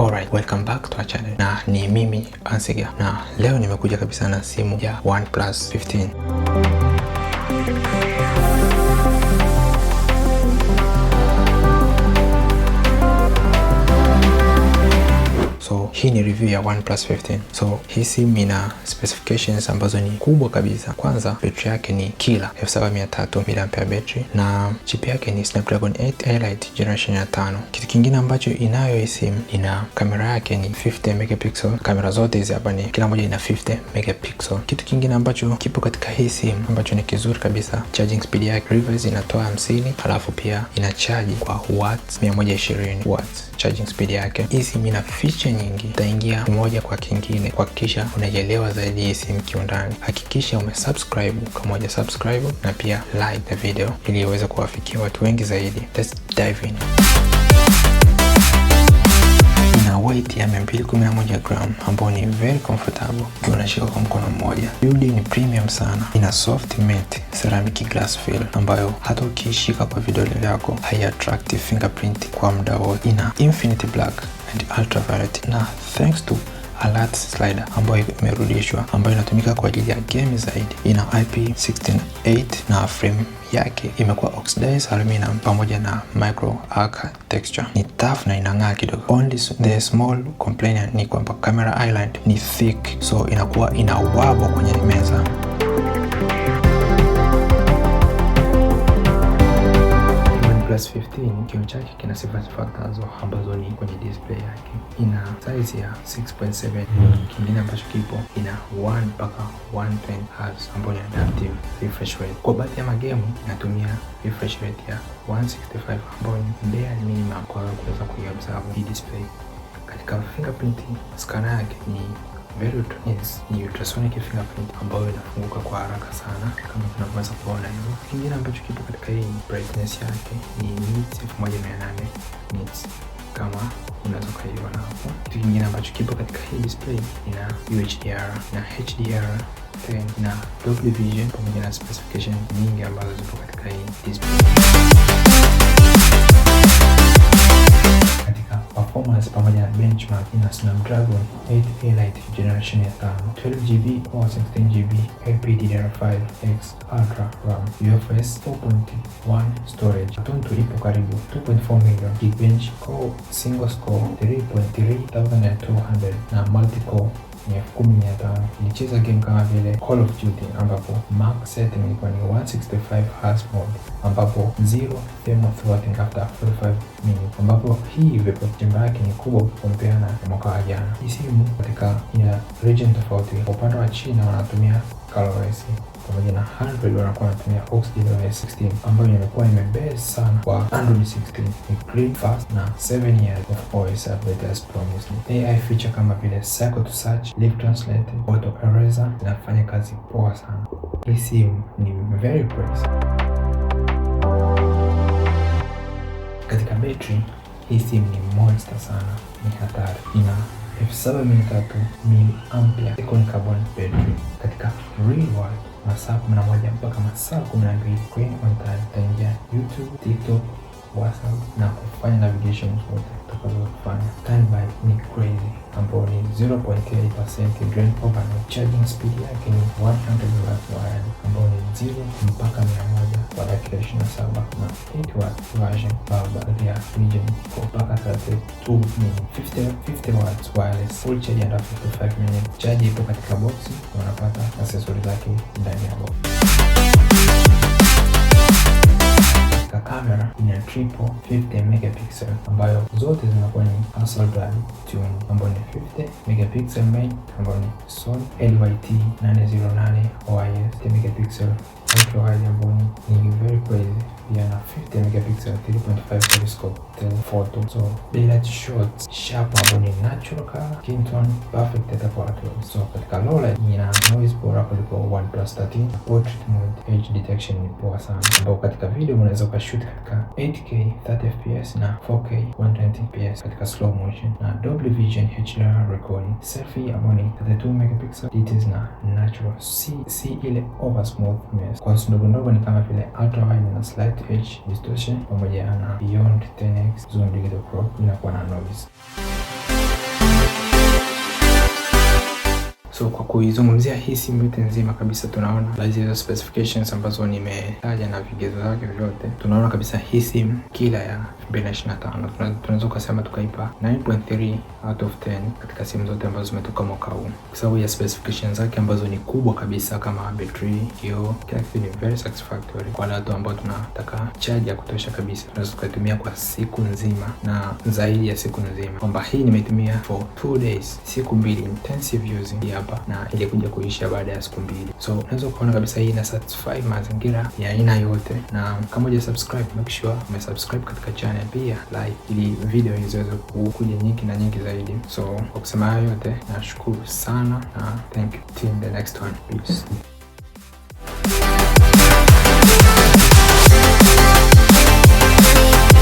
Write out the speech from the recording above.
Alright, welcome back to our channel. Na ni mimi Ansiga. Na leo nimekuja kabisa na simu ya OnePlus 15. So hii ni review ya OnePlus 15. So hii simu ina specifications ambazo ni kubwa kabisa. Kwanza battery yake ni killer 7300 mAh battery na chip yake ni Snapdragon 8 Elite generation ya 5. Kitu kingine ambacho inayo hii simu, ina kamera yake ni 50 megapixel. Kamera zote hizi hapa ni kila moja ina 50 megapixel. Kitu kingine ambacho kipo katika hii simu ambacho ni kizuri kabisa, charging speed yake reverse inatoa 50, halafu pia ina charge kwa watts 120 watts charging speed yake. Hii simu ina feature nyingi, utaingia moja kwa kingine kuhakikisha unaelewa zaidi hii simu kiundani. Hakikisha umesubscribe kama hujasubscribe, na pia like the video ili iweze kuwafikia watu wengi zaidi. Let's dive in. Ina weight ya 211 gram ambayo ni very comfortable unashika kwa mkono mmoja. Build ni premium sana. Ina soft matte ceramic glass feel ambayo hata ukishika kwa vidole vyako hai attract fingerprint kwa muda wote. Ina infinity black and ultraviolet, na thanks to alert slider ambayo imerudishwa, ambayo inatumika kwa ajili ya game zaidi. Ina IP68 na frame yake imekuwa oxidized aluminum pamoja na micro arc texture. Ni tough na inang'aa kidogo. Only the small complaint ni kwamba camera island ni thick, so inakuwa ina wabo kwenye meza. OnePlus 15 kioo chake kina sifa zifuatazo ambazo ni kwenye display yake. Ina size ya 6.7. Kingine ambacho kipo, ina 1 mpaka 120 Hz ambayo ni adaptive refresh rate. Kwa baadhi ya magemu inatumia refresh rate ya 165 ambayo ni bare minimum kwa kuweza kuiobserve hii display. Katika fingerprint scanner yake ni ultrasonic fingerprint ambayo inafunguka kwa haraka sana kama tunavyoweza kuona hivyo. Kingine ambacho kipo katika hii brightness yake ni nits 1800 nits kama unaweza kuiona hapo. Kitu kingine ambacho kipo katika hii display ina UHDR na HDR10 na Dolby Vision pamoja na specification nyingi ambazo zipo katika hii display. Performance pamoja na benchmark, ina Snapdragon 8 Elite generation ya 5, 12GB or 16GB LPDDR5X Ultra RAM, UFS 4.1 storage. Tuntu ipo karibu 2.4 million. Geekbench core single score 3.3200 na multi core ni 10500. Ilicheza game kama vile Call of Duty ambapo max setting ilikuwa ni 165 Hz mode, ambapo zero thermal throttling after 45 minutes, ambapo hii report chamber yake ni kubwa kukompea na mwaka wa jana. Hii simu katika ina region tofauti. Kwa upande wa China wanatumia ColorOS, pamoja na Android wanakuwa wanatumia OS 16 ambayo imekuwa imebase sana kwa Android 16. Ni clean, fast na 7 years of OS update as promised. AI feature kama vile cycle to search, live translate, auto eraser zinafanya kazi poa sana. Hii simu ni very pricey. Katika battery, hii simu ni monster sana, ni hatari. Ina 7300 mAh silicon carbon battery. Katika real world masaa 11 mpaka masaa 12 kwenye on time utaingia YouTube, TikTok, WhatsApp na kufanya navigation zote utakazofanya. Standby ni crazy ambayo ni 0.8% drain overload. Charging speed yake ni 100 watts wired ambayo ni 0 mpaka 100 kwa dakika 27 na 8 watt version kwa baadhi ya region kwa mpaka 32 minutes. 50 watts wireless full charge under 55 minutes. Charge ipo katika boxi na unapata accessories zake ndani ya box. Kamera ina triple 50 megapixel ambayo zote zinakuwa ni Hasselblad tune ambayo ni 50 megapixel main ambayo ni Sony LYT 808 OIS 10 megapixel ultra wide ambayo ni very crazy, pia na 50 megapixel 3.5 telescope telephoto. So daylight shots sharp ambayo ni natural color, skin tone perfect data quality. So katika low light ina noise bora kuliko OnePlus 13. Portrait mode edge detection ni poa sana, ambapo katika video unaweza ukashoot katika 8K 30fps na 4K 120fps katika slow motion, na Dolby Vision HDR recording. Selfie ambayo ni 32 megapixel details na natural si ile over smoothness. Kwa ndogo ndogo ni kama vile ultra wide na slight edge distortion pamoja na beyond 10x zoom digital crop inakuwa na noise. So kwa kuizungumzia hii simu yote nzima kabisa, tunaona baadhi ya specifications ambazo nimetaja na vigezo vyake vyote. Tunaona kabisa hii simu kila ya 2025 tunaweza kusema tukaipa 9.3 out of 10 katika simu zote ambazo zimetoka mwaka huu, kwa sababu ya specifications zake ambazo ni kubwa kabisa, kama battery, kioo, kila kitu ni very satisfactory. Kwa watu ambao tunataka charge ya kutosha kabisa, tunaweza kutumia kwa siku nzima na zaidi ya siku nzima, kwamba hii nimetumia for 2 days, siku 2 intensive using hapa, na ilikuja kuisha baada ya siku 2. So unaweza kuona kabisa hii ina satisfy mazingira ya aina yote. Na kama hujasubscribe, make sure umesubscribe katika channel, pia like, ili video hizo ziweze kuja nyingi na nyingi zaidi. So kwa kusema hayo yote, nashukuru sana na thank you till the next one. Peace.